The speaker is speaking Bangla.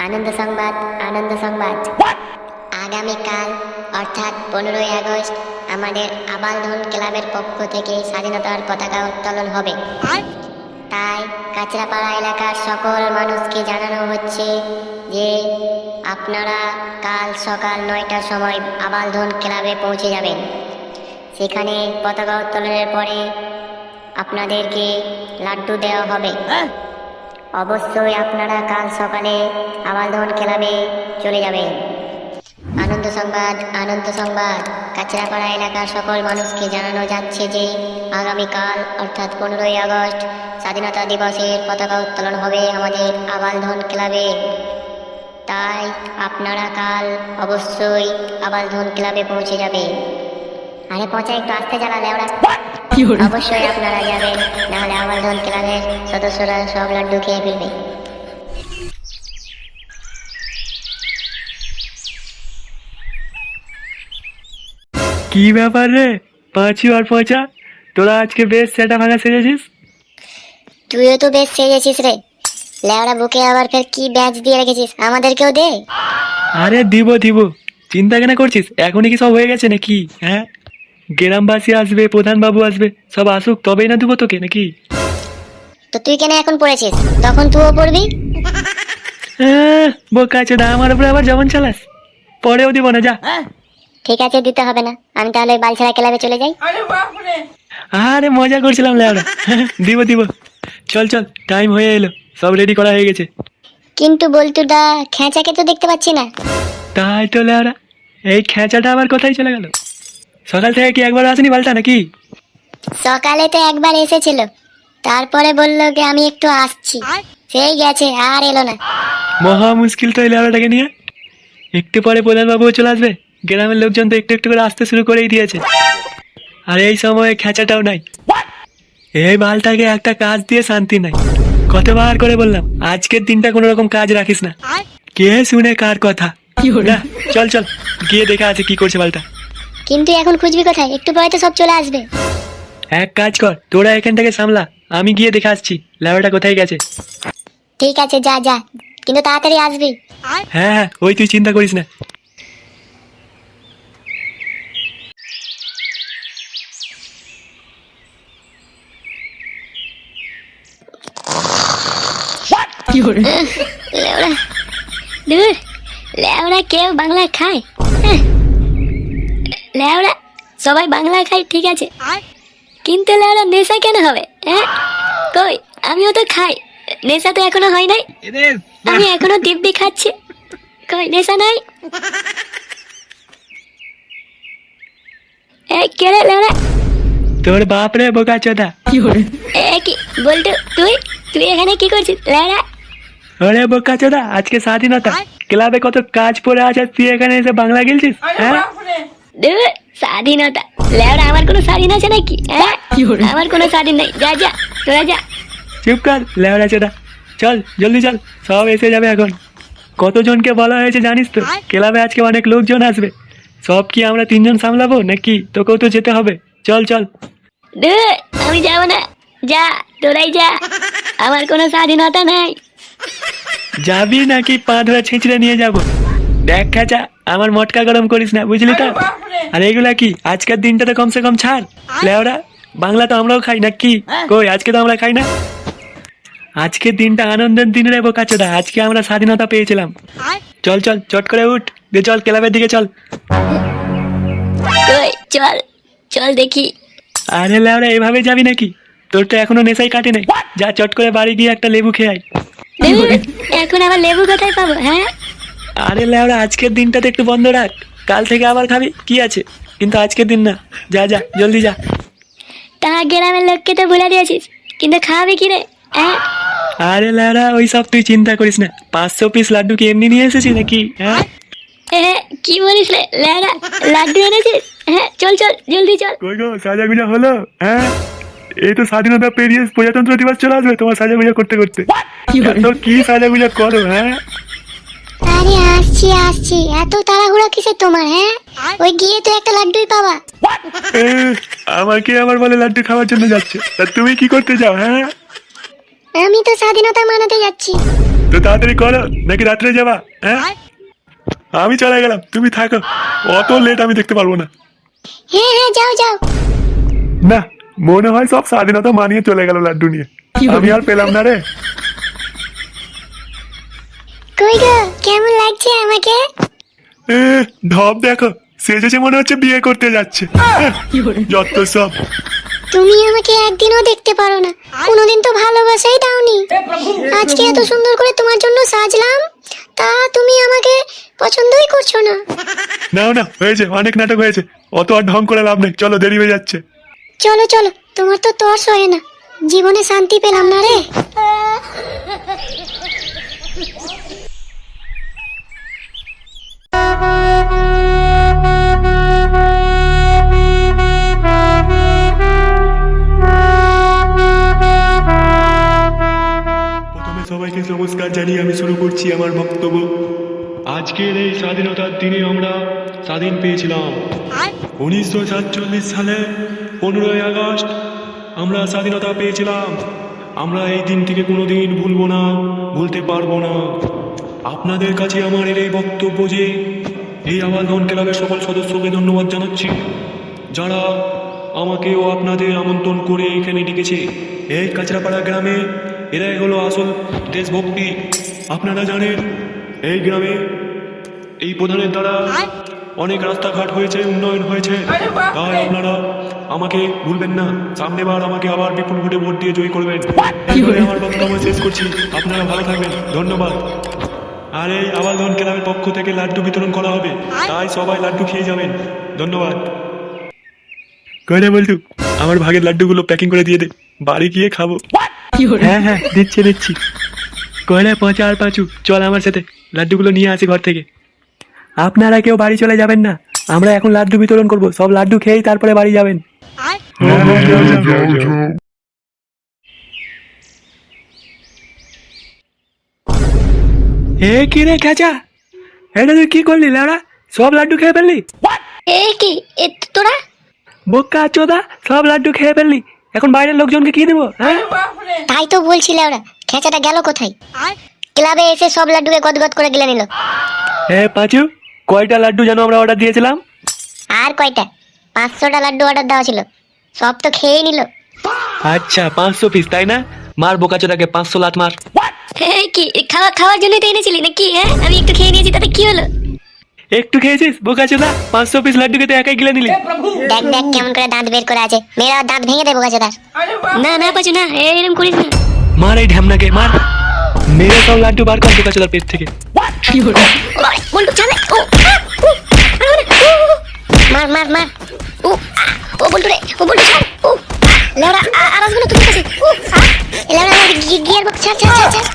আনন্দ সংবাদ, আনন্দ সংবাদ। আগামীকাল অর্থাৎ 15ই আগস্ট আমাদের আবালধন ক্লাবের পক্ষ থেকে স্বাধীনতার পতাকা উত্তোলন হবে। তাই কাঁচরাপাড়া এলাকার সকল মানুষকে জানানো হচ্ছে যে আপনারা কাল সকাল 9টার সময় আবালধন ক্লাবে পৌঁছে যাবেন। সেখানে পতাকা উত্তোলনের পরে আপনাদেরকে লাড্ডু দেওয়া হবে। অবশ্যই আপনারা কাল সকালে আবালধন ক্লাবে চলে যাবেন। আনন্দ সংবাদ, আনন্দ সংবাদ। কাঁচরাপাড়া এলাকার সকল মানুষকে জানানো যাচ্ছে যে আগামীকাল অর্থাৎ 15ই আগস্ট স্বাধীনতা দিবসের পতাকা উত্তোলন হবে আমাদের আবালধন ক্লাবে। তাই আপনারা কাল অবশ্যই আবালধন ক্লাবে পৌঁছে যাবেন। আরে পৌঁছা, একটু আসতে জানালে ওরা। অবশ্যই আপনারা যাবেন, নাহলে আবালধন ক্লাবের সদস্যরা সব লাড্ডু খেয়ে ফেলবে। কি ব্যাপার রে পাঁচু আর পচা, তোরা আজকে বেশ সেটা ভাঙা সেজেছিস। তুইও তো বেশ সেজেছিস রে। লেওড়া বুকে আবার ফের কি ব্যাজ দিয়ে রেখেছিস, আমাদেরকেও দে। আরে দিব দিব, চিন্তা কেন করছিস? এখনই কি সব হয়ে গেছে নাকি? হ্যাঁ, গ্রামবাসী আসবে, প্রধান বাবু আসবে, সব আসুক তবেই না দেবো তোকে নাকি? তো তুই কেন এখন পড়েছিস? তখন তুইও পড়বি। বোকা চোদা, আমার উপরে আবার যেমন চালাস, পরেও দিব না, যা। ঠিক আছে, দিতে হবে না। আমি তাহলে ওই বালছেড়া ক্লাবে চলে যাই। আরে মজা করছিলাম লেওড়া। দিব দিব, চল চল, টাইম হয়ে এলো, সব রেডি করা হয়ে গেছে। কিন্তু বল্টুদা, খেঁচাকে তো দেখতে পাচ্ছি না। তাই তো লেওড়া, এই খেঁচাটা আবার কোথায় চলে গেল? সকাল থেকে কি একবার আসেনি বালটা নাকি? সকালে তো একবার এসেছিল, তারপরে বললো যে আমি একটু আসছি, সেই গেছে, আর এলো না। মহা মুশকিল তো এই লেওড়াটাকে নিয়ে। একটু পরে প্রধানবাবুও চলে আসবে, গ্রামের লোকজন তো একটু একটু করে আসতে শুরু করেই দিয়েছে। আর এই সময় খেঁচাটাও নাই। এই বালটাকে একটা কাজ দিয়ে শান্তি নাই। কতবার করে বললাম আজকের দিনটা কোনো রকম কাজ রাখিস না। কে শুনে কার কথা? না, চল চল, গিয়ে দেখা আছে কি করছে বালটা। কিন্তু এখন খুঁজবি কোথায়? একটু পরে তো সব চলে আসবে। এক কাজ কর, তোরা এখান থেকে সামলা, আমি গিয়ে দেখে আসছি লেওড়াটা কোথায় গেছে। ঠিক আছে, যা যা, কিন্তু তাড়াতাড়ি আসবি। হ্যাঁ হ্যাঁ, ওই তুই চিন্তা করিস না। লেওড়া, দূর, লেওড়া কেউ বাংলা খায়? লেওড়া সবাই বাংলা খায় ঠিক আছে, কিন্তু লেওড়া নেশা কেন হবে? কই, আমিও তো খাই, নেশা তো এখনো হয় নাই। আমি এখনো দিব্যি খাচ্ছি, কই নেশা নাই? কে রে লেওড়া? তোর বাপ রে বোকা চোদা। কি বলতো, তুই তুই এখানে কি করছিস লেওড়া? আরে বোকা চোদা, আজকে স্বাধীনতা, ক্লাবে কত কাজ পড়ে আছে, তুই এখানে এসে বাংলা গেলছিস? হ্যাঁ, স্বাধীনতা? লেওড়া আমার কোনো স্বাধীন আছে নাকি? আমার কোনো স্বাধীন নাই, যা যা, তোরা যা। চুপ কর লেওড়া চোদা, চল জলদি চল, সব এসে যাবে এখন। কতজনকে বলা হয়েছে জানিস তো? ক্লাবে আজকে অনেক লোকজন আসবে, সব কি আমরা তিনজন সামলাবো নাকি? তোকেও তো যেতে হবে, চল চল। আমি যাবো না, যা তোরাই যা, আমার কোনো স্বাধীনতা নাই। যাবি নাকি পা ধরে ছিঁচড়ে নিয়ে যাবো? দেখ খেচা, আমার মটকা গরম করিস না, বুঝলি তো? আর এগুলা কি, আজকের দিনটা তো কমসে কম ছাড়। লেওড়া, বাংলা তো আমরাও খাই না কি? কই, আজকে তো আমরা খাই না। আজকের দিনটা আনন্দের দিন রে বোকাচোদা, আজকে আমরা স্বাধীনতা পেয়েছিলাম। চল চল, চট করে উঠ, দিয়ে চল ক্লাবের দিকে চল। কই, চল চল দেখি। আরে লেওড়া, এভাবে যাবি নাকি? তোর তো এখনো নেশাই কাটে নাই, যা চট করে বাড়ি গিয়ে একটা লেবু খেয়ে আয়। এখন আবার লেবু কোথায় পাবো? আরে লেওড়া, আজকের দিনটা তো একটু বন্ধ রাখ, কাল থেকে আবার খাবি, কি আছে? কিন্তু আজকের দিন না, যা যা জলদি যা। তা গ্রামের লোককে তো বলে দিয়েছিস, কিন্তু খাওয়াবে কি রে? আরে লেওড়া, ওই সব তুই চিন্তা করিস না, 500 পিস লাড্ডু কি এমনি নিয়ে এসেছি নাকি? হ্যাঁ, কি বলিস রে লেওড়া, লাড্ডু এনেছিস? চল চল, জলদি চল। কই গো, সাজাগুজা হলো? হ্যাঁ, এই তো স্বাধীনতা পেরিয়ে প্রজাতন্ত্র দিবস চলে আসবে, তোমার সাজাগুজা করতে করতে তো কি সাজাগুজা করো? হ্যাঁ, আরে আসছি আসছি, এত তাড়াহুড়া কিসের তোমার? ওই গিয়ে তো একটা লাড্ডুই পাবা। আমাকে আবার বলে লাড্ডু খাওয়ার জন্য যাচ্ছে, তা তুমি কি করতে যাও? হ্যাঁ, আমি তো স্বাধীনতা মানাতে যাচ্ছি। তো তাড়াতাড়ি করো নাকি রাত্রে যাবা? হ্যাঁ, আমি চলে গেলাম, তুমি থাকো। অত লেট আমি দেখতে পারবো না। হ্যাঁ হ্যাঁ, যাও যাও। না, মনে হয় সব স্বাধীনতা মানিয়ে চলে গেল লাড্ডু নিয়ে। আমি আর পেলাম না রে। কই গো, কেমন লাগছে আমাকে? এ, ঢপ দেখো, সেজেছে মনে হচ্ছে বিয়ে করতে যাচ্ছে। যত সব। তুমি আমাকে একদিনও দেখতে পারো না, কোনোদিন তো ভালোবাসাই দাওনি। আজকে এত সুন্দর করে তোমার জন্য সাজলাম, তা তুমি আমাকে পছন্দই করছো না। নাও না, হয়েছে, অনেক নাটক হয়েছে। অত আর ঢং করে লাভ নেই, চলো, দেরি হয়ে যাচ্ছে। চলো চলো, তোমার তো তর্স হয় না। জীবনে শান্তি পেলাম না রে। প্রথমে সবাইকে নমস্কার জানিয়ে আমি শুরু করছি আমার বক্তব্য। আজকের এই স্বাধীনতার দিনে আমরা স্বাধীন পেয়েছিলাম 1947 সালে 15ই আগস্ট আমরা স্বাধীনতা পেয়েছিলাম। আমরা এই দিনটিকে কোনোদিন ভুলবো না, ভুলতে পারবো না। আপনাদের কাছে আমার এই বক্তব্য যে এই আবালধন ক্লাবের সকল সদস্যকে ধন্যবাদ জানাচ্ছি, যারা আমাকে ও আপনাদের আমন্ত্রণ করে এখানে ডেকেছে। এই কাঁচরাপাড়া গ্রামে এরাই হলো আসল দেশভক্তি। আপনারা জানেন এই গ্রামে এই প্রধানের দ্বারা অনেক রাস্তাঘাট হয়েছে, উন্নয়ন হয়েছে। তাই আপনারা আমাকে ভুলবেন না, সামনেবার আমাকে আবার বিপুল ভোটে ভোট দিয়ে জয়ী করবেন। এই বলে আমার বক্তব্য শেষ করছি। আপনারা ভালো থাকবেন, ধন্যবাদ। আর এই আবালধন ক্লাবের পক্ষ থেকে লাড্ডু বিতরণ করা হবে, তাই সবাই লাড্ডু খেয়ে যাবেন। ধন্যবাদ। কয়টা বলতু, আমার ভাগের লাড্ডুগুলো প্যাকিং করে দিয়ে দে, বাড়ি গিয়ে খাবো। হ্যাঁ হ্যাঁ, দিচ্ছি দিচ্ছি। কয়লা পচা আর পাঁচু, চল আমার সাথে, লাড্ডুগুলো নিয়ে আসি ঘর থেকে। আপনারা কেউ বাড়ি চলে যাবেন না, আমরা এখন লাড্ডু বিতরণ করব। সব লাড্ডু খেয়েই তারপরে বাড়ি যাবেন। এ কি রে খেচা, এটা তুই কি করলি লাউড়া? সব লাড্ডু খেয়ে ফেললি? এ কি, তোরা? বোকা চোদা, সব লাড্ডু খেয়ে ফেললি, এখন বাইরের লোকজনকে কি দেবো? হ্যাঁ, তাই তো বলছিলে ওরা, খেঁচাটা গেল কোথায়? ক্লাবে এসে সব লাড্ডুকে গদগদ করে গিলে নিল। হে পাঁচু, কয়টা লাড্ডু যেন আমরা অর্ডার দিয়েছিলাম? আর কয়টা? 500টা লাড্ডু অর্ডার দেওয়া ছিল, সব তো খেয়েই নিল। আচ্ছা, 500 পিস, তাই না? মার বোকাচোদাকে 500 লাত মার। কি খাওয়ার জন্যই তো এনেছিলি নাকি? হ্যাঁ, আমি একটু খেয়ে নিয়েছি, তাতে কি হলো? একটু খেয়েছিস বোকাচোদা? 500 পিস লাড্ডুকে তো একাই গিলে নিলি। দেখ দেখ কেমন করে দাঁত বের করে আছে, মেয়েরা দাঁত ভেঙে দেবো গাছে তার। না না পাচু না, এরকম করিস না। মার এই ঢ্যামনাকে, মার। মেরে সব লাড্ডু বার কর বোকাচোদার পেট থেকে। বলটু ছাড়, মার মার মার। ও বলটু রে, ও বলটু ছাড়। লেওড়া আর আসবে না তোর কাছে। লেওড়া গিয়ার বক্স ছাড় ছাড় ছাড় ছাড়।